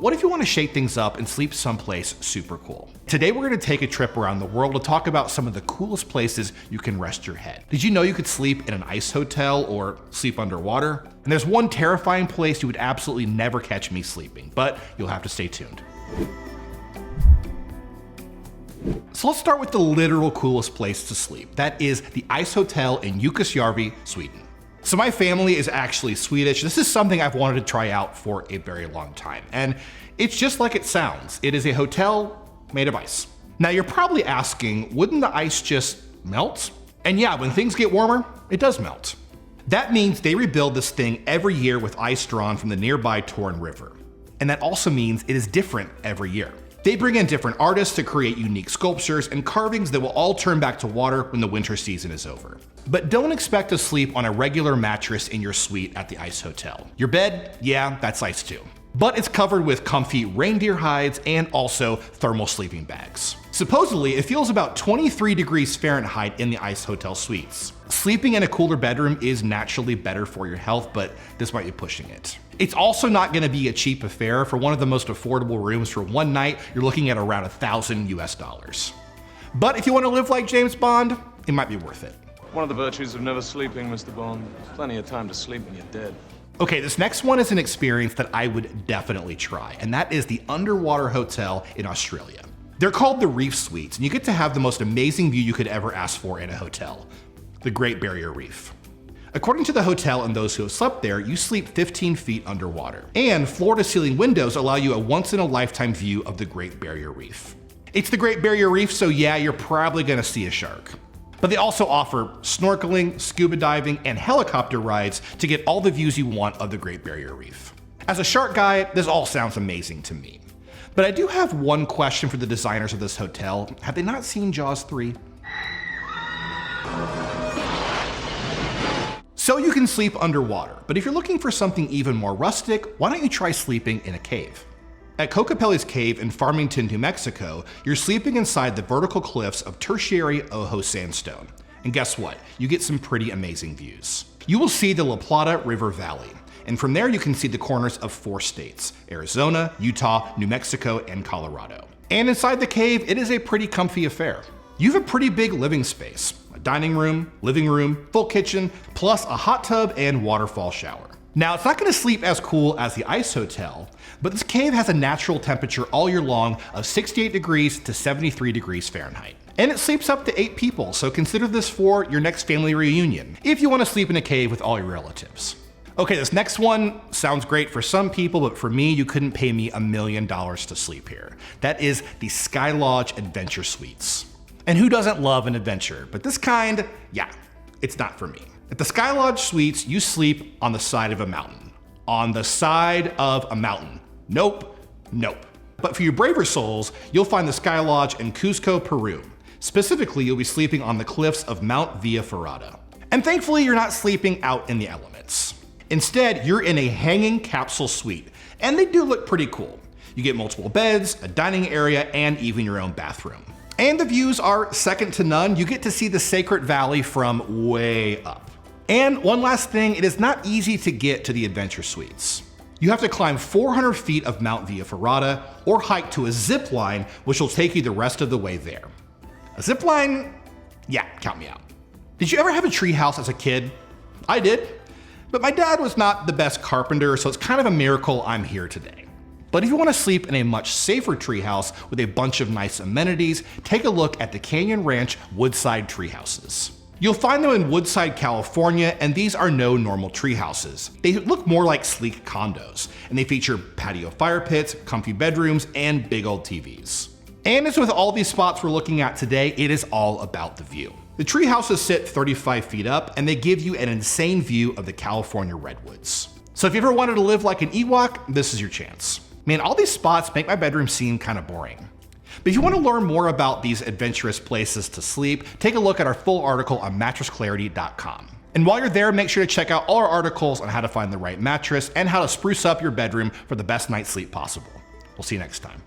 What if you want to shake things up and sleep someplace super cool? Today we're going to take a trip around the world to talk about some of the coolest places you can rest your head. Did you know you could sleep in an ice hotel or sleep underwater? And there's one terrifying place you would absolutely never catch me sleeping, but you'll have to stay tuned. So let's start with the literal coolest place to sleep. That is the Ice Hotel in Jukkasjärvi, Sweden. So my family is actually Swedish. This is something I've wanted to try out for a very long time. And it's just like it sounds. It is a hotel made of ice. Now you're probably asking, wouldn't the ice just melt? And yeah, when things get warmer, it does melt. That means they rebuild this thing every year with ice drawn from the nearby Torn River. And that also means it is different every year. They bring in different artists to create unique sculptures and carvings that will all turn back to water when the winter season is over. But don't expect to sleep on a regular mattress in your suite at the Ice Hotel. Your bed, yeah, that's ice too. But it's covered with comfy reindeer hides and also thermal sleeping bags. Supposedly, it feels about 23 degrees Fahrenheit in the Ice Hotel suites. Sleeping in a cooler bedroom is naturally better for your health, but this might be pushing it. It's also not going to be a cheap affair. For one of the most affordable rooms for one night, you're looking at around $1,000 US. But if you want to live like James Bond, it might be worth it. One of the virtues of never sleeping, Mr. Bond. Plenty of time to sleep when you're dead. Okay, this next one is an experience that I would definitely try, and that is the underwater hotel in Australia. They're called the Reef Suites, and you get to have the most amazing view you could ever ask for in a hotel, the Great Barrier Reef. According to the hotel and those who have slept there, you sleep 15 feet underwater, and floor-to-ceiling windows allow you a once-in-a-lifetime view of the Great Barrier Reef. It's the Great Barrier Reef, so yeah, you're probably gonna see a shark. But they also offer snorkeling, scuba diving, and helicopter rides to get all the views you want of the Great Barrier Reef. As a shark guy, this all sounds amazing to me. But I do have one question for the designers of this hotel. Have they not seen Jaws 3? So you can sleep underwater, but if you're looking for something even more rustic, why don't you try sleeping in a cave? At Cocopelli's Cave in Farmington, New Mexico, you're sleeping inside the vertical cliffs of Tertiary Ojo sandstone. And guess what? You get some pretty amazing views. You will see the La Plata River Valley, and from there you can see the corners of 4 states: Arizona, Utah, New Mexico, and Colorado. And inside the cave, it is a pretty comfy affair. You have a pretty big living space, a dining room, living room, full kitchen, plus a hot tub and waterfall shower. Now, it's not gonna sleep as cool as the Ice Hotel, but this cave has a natural temperature all year long of 68 degrees to 73 degrees Fahrenheit. And it sleeps up to 8 people, so consider this for your next family reunion, if you wanna sleep in a cave with all your relatives. Okay, this next one sounds great for some people, but for me, you couldn't pay me $1 million to sleep here. That is the Sky Lodge Adventure Suites. And who doesn't love an adventure? But this kind, yeah, it's not for me. At the Sky Lodge Suites, you sleep on the side of a mountain. On the side of a mountain. Nope, nope. But for you braver souls, you'll find the Sky Lodge in Cusco, Peru. Specifically, you'll be sleeping on the cliffs of Mount Villa Ferrata. And thankfully, you're not sleeping out in the elements. Instead, you're in a hanging capsule suite, and they do look pretty cool. You get multiple beds, a dining area, and even your own bathroom. And the views are second to none. You get to see the Sacred Valley from way up. And one last thing, it is not easy to get to the Adventure Suites. You have to climb 400 feet of Mount Villa Ferrata or hike to a zip line, which will take you the rest of the way there. A zip line? Yeah, count me out. Did you ever have a treehouse as a kid? I did, but my dad was not the best carpenter, so it's kind of a miracle I'm here today. But if you want to sleep in a much safer treehouse with a bunch of nice amenities, take a look at the Canyon Ranch Woodside Treehouses. You'll find them in Woodside, California, and these are no normal treehouses. They look more like sleek condos, and they feature patio fire pits, comfy bedrooms, and big old TVs. And as with all these spots we're looking at today, it is all about the view. The treehouses sit 35 feet up, and they give you an insane view of the California redwoods. So if you ever wanted to live like an Ewok, this is your chance. Man, all these spots make my bedroom seem kind of boring. But if you want to learn more about these adventurous places to sleep, take a look at our full article on mattressclarity.com. And while you're there, make sure to check out all our articles on how to find the right mattress and how to spruce up your bedroom for the best night's sleep possible. We'll see you next time.